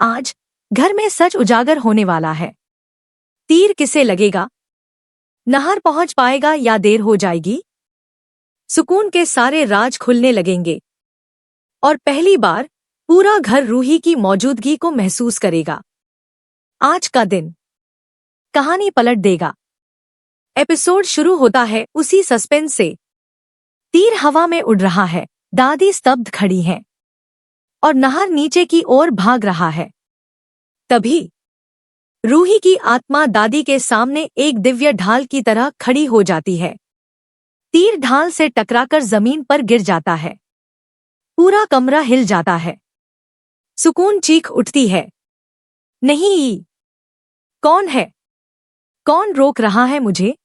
आज घर में सच उजागर होने वाला है। तीर किसे लगेगा? नहर पहुंच पाएगा या देर हो जाएगी? सुकून के सारे राज खुलने लगेंगे और पहली बार पूरा घर रूही की मौजूदगी को महसूस करेगा। आज का दिन कहानी पलट देगा। एपिसोड शुरू होता है उसी सस्पेंस से। तीर हवा में उड़ रहा है, दादी स्तब्ध खड़ी हैं और नहर नीचे की ओर भाग रहा है। तभी रूही की आत्मा दादी के सामने एक दिव्य ढाल की तरह खड़ी हो जाती है। तीर ढाल से टकराकर जमीन पर गिर जाता है। पूरा कमरा हिल जाता है। सुकून चीख उठती है, नहीं! कौन है? कौन रोक रहा है मुझे?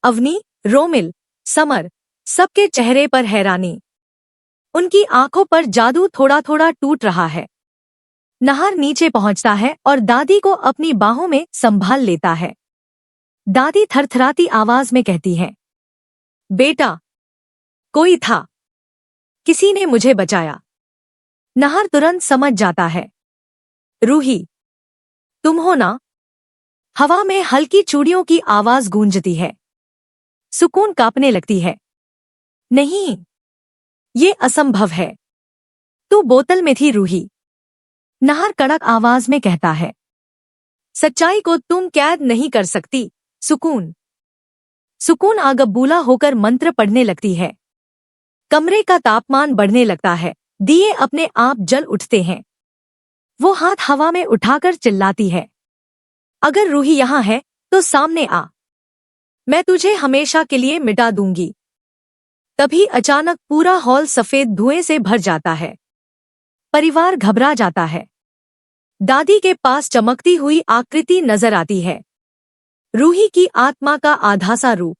अवनी, रोमिल, समर, सबके चेहरे पर हैरानी। उनकी आंखों पर जादू थोड़ा थोड़ा टूट रहा है। नहर नीचे पहुंचता है और दादी को अपनी बाहों में संभाल लेता है। दादी थरथराती आवाज में कहती है, बेटा, कोई था, किसी ने मुझे बचाया। नहर तुरंत समझ जाता है, रूही, तुम हो ना? हवा में हल्की चूड़ियों की आवाज गूंजती है। सुकून कांपने लगती है। नहीं, ये असंभव है। तू बोतल में थी रूही। नहर कड़क आवाज में कहता है, सच्चाई को तुम कैद नहीं कर सकती। सुकून आगबूला होकर मंत्र पढ़ने लगती है। कमरे का तापमान बढ़ने लगता है। दिए अपने आप जल उठते हैं। वो हाथ हवा में उठाकर चिल्लाती है, अगर रूही यहां है तो सामने आ, मैं तुझे हमेशा के लिए मिटा दूंगी। तभी अचानक पूरा हॉल सफेद धुएं से भर जाता है। परिवार घबरा जाता है। दादी के पास चमकती हुई आकृति नजर आती है, रूही की आत्मा का आधा सा रूप।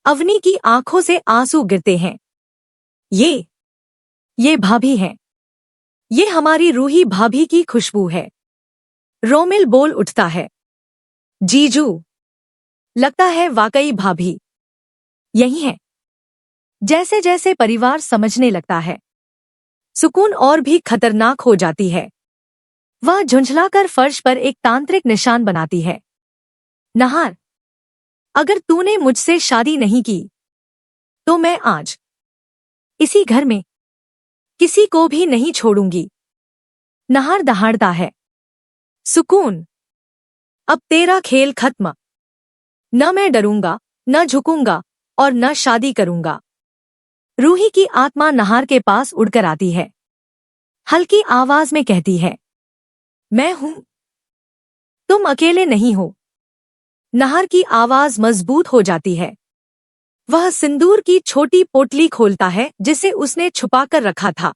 अवनी की आंखों से आंसू गिरते हैं। ये भाभी हैं। ये हमारी रूही भाभी की खुशबू है। रोमिल बोल उठता है, जीजू, लगता है वाकई भाभी यही है। जैसे जैसे परिवार समझने लगता है, सुकून और भी खतरनाक हो जाती है। वह झुंझलाकर फर्श पर एक तांत्रिक निशान बनाती है। नहर, अगर तूने मुझसे शादी नहीं की तो मैं आज इसी घर में किसी को भी नहीं छोड़ूंगी। नहर दहाड़ता है, सुकून, अब तेरा खेल खत्म। न मैं डरूंगा, न झुकूंगा और न शादी करूंगा। रूही की आत्मा नहर के पास उड़कर आती है। हल्की आवाज में कहती है, मैं हूं, तुम अकेले नहीं हो। नहर की आवाज मजबूत हो जाती है। वह सिंदूर की छोटी पोटली खोलता है जिसे उसने छुपाकर रखा था।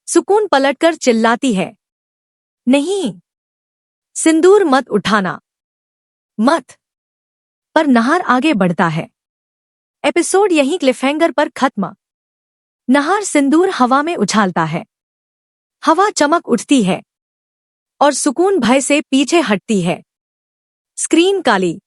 सुकून पलटकर चिल्लाती है, नहीं, सिंदूर मत उठाना, मत। पर नहर आगे बढ़ता है। एपिसोड यहीं क्लिफहैंगर पर खत्म। नहर सिंदूर हवा में उछालता है। हवा चमक उठती है और सुकून भय से पीछे हटती है। स्क्रीन काली।